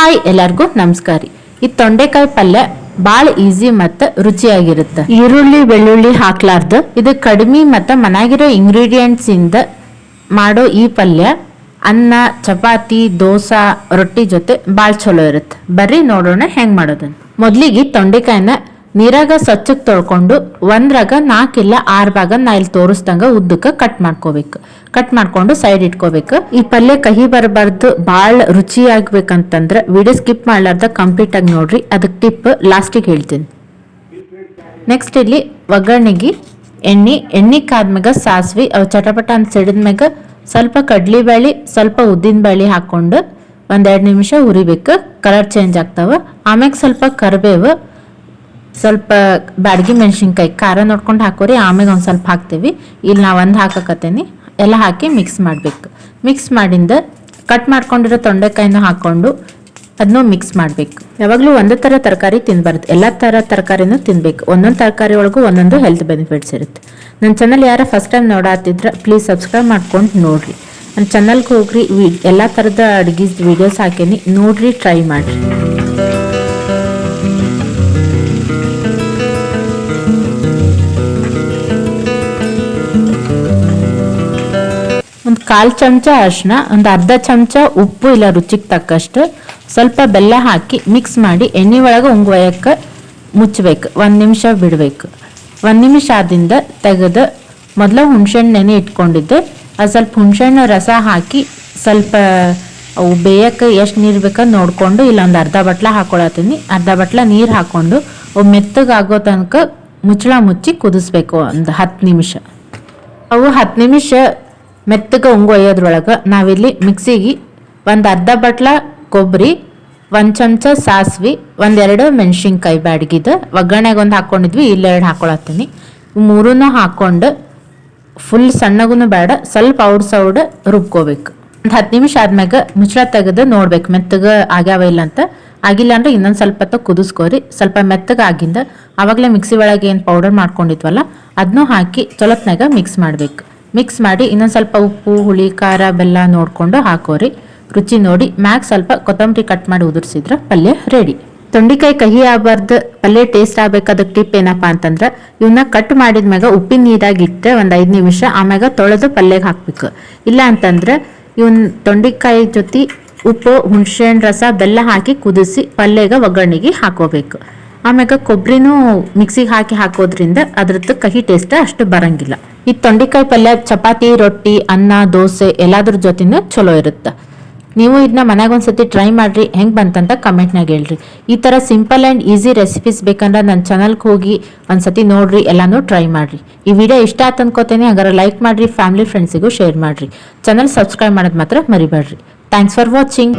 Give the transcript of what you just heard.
Hi ಎಲ್ಲರಿಗೂ ನಮಸ್ಕಾರ. ಈ ತೊಂಡೆಕಾಯಿ ಪಲ್ಯ ಭಾಳ ಈಸಿ ಮತ್ತು ರುಚಿಯಾಗಿರುತ್ತೆ. ಈರುಳ್ಳಿ ಬೆಳ್ಳುಳ್ಳಿ ಹಾಕ್ಲಾರ್ದು ಇದು ಕಡಿಮೆ ಮತ್ತು ಮನ್ಯಾಗಿರೋ ಇಂಗ್ರೀಡಿಯೆಂಟ್ಸ್ ಇಂದ ಮಾಡೋ ಈ ಪಲ್ಯ ಅನ್ನ ಚಪಾತಿ ದೋಸಾ ರೊಟ್ಟಿ ಜೊತೆ ಭಾಳ ಚಲೋ ಇರುತ್ತೆ. ಬರ್ರಿ ನೋಡೋಣ ಹೆಂಗ್ ಮಾಡೋದನ್ನ. ಮೊದ್ಲಿಗೆ ತೊಂಡೆಕಾಯಿನ ನೀರಾಗ ಸ್ವಚ್ಛಕ್ಕೆ ತೊಳ್ಕೊಂಡು ಒಂದ್ರಾಗ 4 ಇಲ್ಲ 6 ಭಾಗ ನಾ ಇಲ್ಲಿ ತೋರಿಸ್ದಂಗ ಉದ್ದಕ್ಕೆ ಕಟ್ ಮಾಡ್ಕೋಬೇಕು. ಕಟ್ ಮಾಡ್ಕೊಂಡು ಸೈಡ್ ಇಟ್ಕೋಬೇಕು. ಈ ಪಲ್ಯ ಕಹಿ ಬರಬಾರ್ದು, ಭಾಳ ರುಚಿ ಆಗ್ಬೇಕಂತಂದ್ರೆ ವಿಡಿಯೋ ಸ್ಕಿಪ್ ಮಾಡ್ಲಾರ್ದ ಕಂಪ್ಲೀಟ್ ಆಗಿ ನೋಡ್ರಿ. ಅದಕ್ಕೆ ಟಿಪ್ ಲಾಸ್ಟಿಗೆ ಹೇಳ್ತೀನಿ. ನೆಕ್ಸ್ಟ್ ಇಲ್ಲಿ ಒಗ್ಗರಣೆಗೆ ಎಣ್ಣೆ ಕಾದ್ಮ್ಯಾಗ ಸಾಸ್ವಿ ಅವು ಚಟಪಟ ಅಂತ ಸಿಡಿದ್ಮ್ಯಾಗ ಸ್ವಲ್ಪ ಕಡ್ಲಿಬೇಳೆ ಸ್ವಲ್ಪ ಉದ್ದಿನಬೇಳೆ ಹಾಕೊಂಡು 1-2 ನಿಮಿಷ ಉರಿಬೇಕು. ಕಲರ್ ಚೇಂಜ್ ಆಗ್ತಾವ. ಆಮ್ಯಾಗ ಸ್ವಲ್ಪ ಕರಿಬೇವು, ಸ್ವಲ್ಪ ಬ್ಯಾಡಗಿ ಮೆಣಸಿನ್ಕಾಯಿ ಖಾರ ನೋಡ್ಕೊಂಡು ಹಾಕೋರಿ. ಆಮೇಲೆ ಒಂದು ಸ್ವಲ್ಪ ಹಾಕ್ತೀವಿ. ಇಲ್ಲಿ ನಾ ಒಂದು ಹಾಕಕತ್ತೇನಿ. ಎಲ್ಲ ಹಾಕಿ ಮಿಕ್ಸ್ ಮಾಡಬೇಕು. ಮಿಕ್ಸ್ ಮಾಡಿಂದ ಕಟ್ ಮಾಡ್ಕೊಂಡಿರೋ ತೊಂಡೆಕಾಯಿನೂ ಹಾಕ್ಕೊಂಡು ಅದನ್ನು ಮಿಕ್ಸ್ ಮಾಡಬೇಕು. ಯಾವಾಗಲೂ ಒಂದೇ ಥರ ತರಕಾರಿ ತಿನ್ನಬಾರ್ದು, ಎಲ್ಲ ಥರ ತರಕಾರಿನೂ ತಿನ್ನಬೇಕು. ಒಂದೊಂದು ತರಕಾರಿ ಒಳಗೂ ಒಂದೊಂದು ಹೆಲ್ತ್ ಬೆನಿಫಿಟ್ಸ್ ಇರುತ್ತೆ. ನನ್ನ ಚಾನಲ್ ಯಾರ ಫಸ್ಟ್ ಟೈಮ್ ನೋಡಾತಿದ್ರೆ ಪ್ಲೀಸ್ ಸಬ್ಸ್ಕ್ರೈಬ್ ಮಾಡ್ಕೊಂಡು ನೋಡಿರಿ. ನನ್ನ ಚಾನಲ್ಗೆ ಹೋಗ್ರಿ, ಎಲ್ಲ ಥರದ ಅಡುಗೆ ವೀಡಿಯೋಸ್ ಹಾಕೇನಿ, ನೋಡ್ರಿ, ಟ್ರೈ ಮಾಡಿರಿ. ಒಂದು 1/4 ಚಮಚ ಅರಿಶಿನ, ಒಂದು ಅರ್ಧ ಚಮಚ ಉಪ್ಪು ಇಲ್ಲ ರುಚಿಗೆ ತಕ್ಕಷ್ಟು, ಸ್ವಲ್ಪ ಬೆಲ್ಲ ಹಾಕಿ ಮಿಕ್ಸ್ ಮಾಡಿ ಎಣ್ಣೆ ಒಳಗೆ ಉಂಗುವಯಕ್ಕೆ ಮುಚ್ಚಬೇಕು. 1 ನಿಮಿಷ ಬಿಡಬೇಕು. 1 ನಿಮಿಷ ಆದಿಂದ ತೆಗೆದು ಮೊದಲು ಹುಣಸೆಹಣ್ಣು ನೆನೆ ಇಟ್ಕೊಂಡಿದ್ದೆ. ಅದು ಸ್ವಲ್ಪ ಹುಣಸೆಹಣ್ಣು ರಸ ಹಾಕಿ ಸ್ವಲ್ಪ ಅವು ಬೇಯಕ್ಕೆ ಎಷ್ಟು ನೀರು ಬೇಕಂತ ನೋಡಿಕೊಂಡು ಇಲ್ಲೊಂದು ಅರ್ಧ ಬಟ್ಲ ಹಾಕೊಳತ್ತೀನಿ. ಅರ್ಧ ಬಟ್ಲ ನೀರು ಹಾಕ್ಕೊಂಡು ಅವು ಮೆತ್ತಗಾಗೋ ತನಕ ಮುಚ್ಚಳ ಮುಚ್ಚಿ ಕುದಿಸ್ಬೇಕು ಒಂದು 10 ನಿಮಿಷ. ಅವು 10 ನಿಮಿಷ ಮೆತ್ತಗೆ ಒಯ್ಯೋದ್ರೊಳಗೆ ನಾವಿಲ್ಲಿ ಮಿಕ್ಸಿಗೆ ಒಂದು ಅರ್ಧ ಬಟ್ಲ ಕೊಬ್ಬರಿ, 1 ಚಮಚ ಸಾಸ್ವಿ, 1-2 ಮೆಣಸಿನ್ಕಾಯಿ ಬ್ಯಾಡಗಿದ್ದು ಒಗ್ಗರಣೆಗೆ ಒಂದು ಹಾಕ್ಕೊಂಡಿದ್ವಿ, ಇಲ್ಲೆರಡು ಹಾಕೊಳತ್ತೀನಿ. 3 ಹಾಕ್ಕೊಂಡು ಫುಲ್ ಸಣ್ಣಗೂ ಬೇಡ, ಸ್ವಲ್ಪ ಔಡ್ ರುಬ್ಕೋಬೇಕು. ಒಂದು 10 ನಿಮಿಷ ಆದ್ಮ್ಯಾಗ ಮುಚ್ಚಳ ತೆಗೆದು ನೋಡ್ಬೇಕು ಮೆತ್ತಗೆ ಆಗ್ಯಾವ ಇಲ್ಲ ಅಂತ. ಆಗಿಲ್ಲ ಅಂದ್ರೆ ಇನ್ನೊಂದು ಸ್ವಲ್ಪ ಹೊತ್ತು ಕುದಿಸ್ಕೋರಿ. ಸ್ವಲ್ಪ ಮೆತ್ತಗೆ ಆಗಿಂದ ಆವಾಗಲೇ ಮಿಕ್ಸಿ ಒಳಗೆ ಏನು ಪೌಡರ್ ಮಾಡ್ಕೊಂಡಿದ್ವಲ್ಲ ಅದನ್ನೂ ಹಾಕಿ ಚೊಲತ್ನಾಗ ಮಿಕ್ಸ್ ಮಾಡಬೇಕು. ಮಿಕ್ಸ್ ಮಾಡಿ ಇನ್ನೊಂದು ಸ್ವಲ್ಪ ಉಪ್ಪು ಹುಳಿ ಖಾರ ಬೆಲ್ಲ ನೋಡಿಕೊಂಡು ಹಾಕೋರಿ. ರುಚಿ ನೋಡಿ ಮ್ಯಾಗ ಸ್ವಲ್ಪ ಕೊತ್ತಂಬರಿ ಕಟ್ ಮಾಡಿ ಉದುರಿಸಿದ್ರೆ ಪಲ್ಯ ರೆಡಿ. ತೊಂಡೆಕಾಯಿ ಕಹಿ ಆಗಬಾರ್ದು, ಪಲ್ಯ ಟೇಸ್ಟ್ ಆಗ್ಬೇಕು. ಅದಕ್ಕೆ ಟಿಪ್ ಏನಪ್ಪ ಅಂತಂದ್ರೆ ಇವನ್ನ ಕಟ್ ಮಾಡಿದ್ಮ್ಯಾಗ ಉಪ್ಪಿನ ನೀರಾಗಿ ಇಟ್ಟರೆ ಒಂದು 5 ನಿಮಿಷ ಆಮ್ಯಾಗ ತೊಳೆದು ಪಲ್ಯಗೆ ಹಾಕ್ಬೇಕು. ಇಲ್ಲ ಅಂತಂದ್ರೆ ಇವನ್ ತೊಂಡೆಕಾಯಿ ಜೊತೆ ಉಪ್ಪು ಹುಣಸೆಹಣ್ಣು ರಸ ಬೆಲ್ಲ ಹಾಕಿ ಕುದಿಸಿ ಪಲ್ಯಗ ಒಗ್ಗರಣೆಗೆ ಹಾಕೋಬೇಕು. ಆಮ್ಯಾಗ ಕೊಬ್ಬರಿನೂ ಮಿಕ್ಸಿಗೆ ಹಾಕಿ ಹಾಕೋದ್ರಿಂದ ಅದ್ರದ್ದು ಕಹಿ ಟೇಸ್ಟ್ ಅಷ್ಟು ಬರಂಗಿಲ್ಲ. ಈ ತೊಂಡೆಕಾಯಿ ಪಲ್ಯ ಚಪಾತಿ ರೊಟ್ಟಿ ಅನ್ನ ದೋಸೆ ಎಲ್ಲಾದ್ರ ಜೊತೆನೂ ಚಲೋ ಇರುತ್ತೆ. ನೀವು ಇದನ್ನ ಮನ್ಯಾಗ ಒಂದ್ಸತಿ ಟ್ರೈ ಮಾಡ್ರಿ, ಹೆಂಗೆ ಬಂತಂತ ಕಮೆಂಟ್ನಾಗ ಹೇಳ್ರಿ. ಈ ಥರ ಸಿಂಪಲ್ ಆ್ಯಂಡ್ ಈಸಿ ರೆಸಿಪೀಸ್ ಬೇಕಂದ್ರೆ ನನ್ನ ಚಾನಲ್ಗೆ ಹೋಗಿ ಒಂದ್ಸತಿ ನೋಡ್ರಿ, ಎಲ್ಲಾನು ಟ್ರೈ ಮಾಡ್ರಿ. ಈ ವಿಡಿಯೋ ಇಷ್ಟ ಆಯ್ತು ಅನ್ಕೋತೇನೆ. ಹಾಗಾದ್ರೆ ಲೈಕ್ ಮಾಡ್ರಿ, ಫ್ಯಾಮಿಲಿ ಫ್ರೆಂಡ್ಸಿಗೂ ಶೇರ್ ಮಾಡ್ರಿ. ಚಾನಲ್ ಸಬ್ಸ್ಕ್ರೈಬ್ ಮಾಡೋದು ಮಾತ್ರ ಮರಿಬೇಡ್ರಿ. Thanks for watching.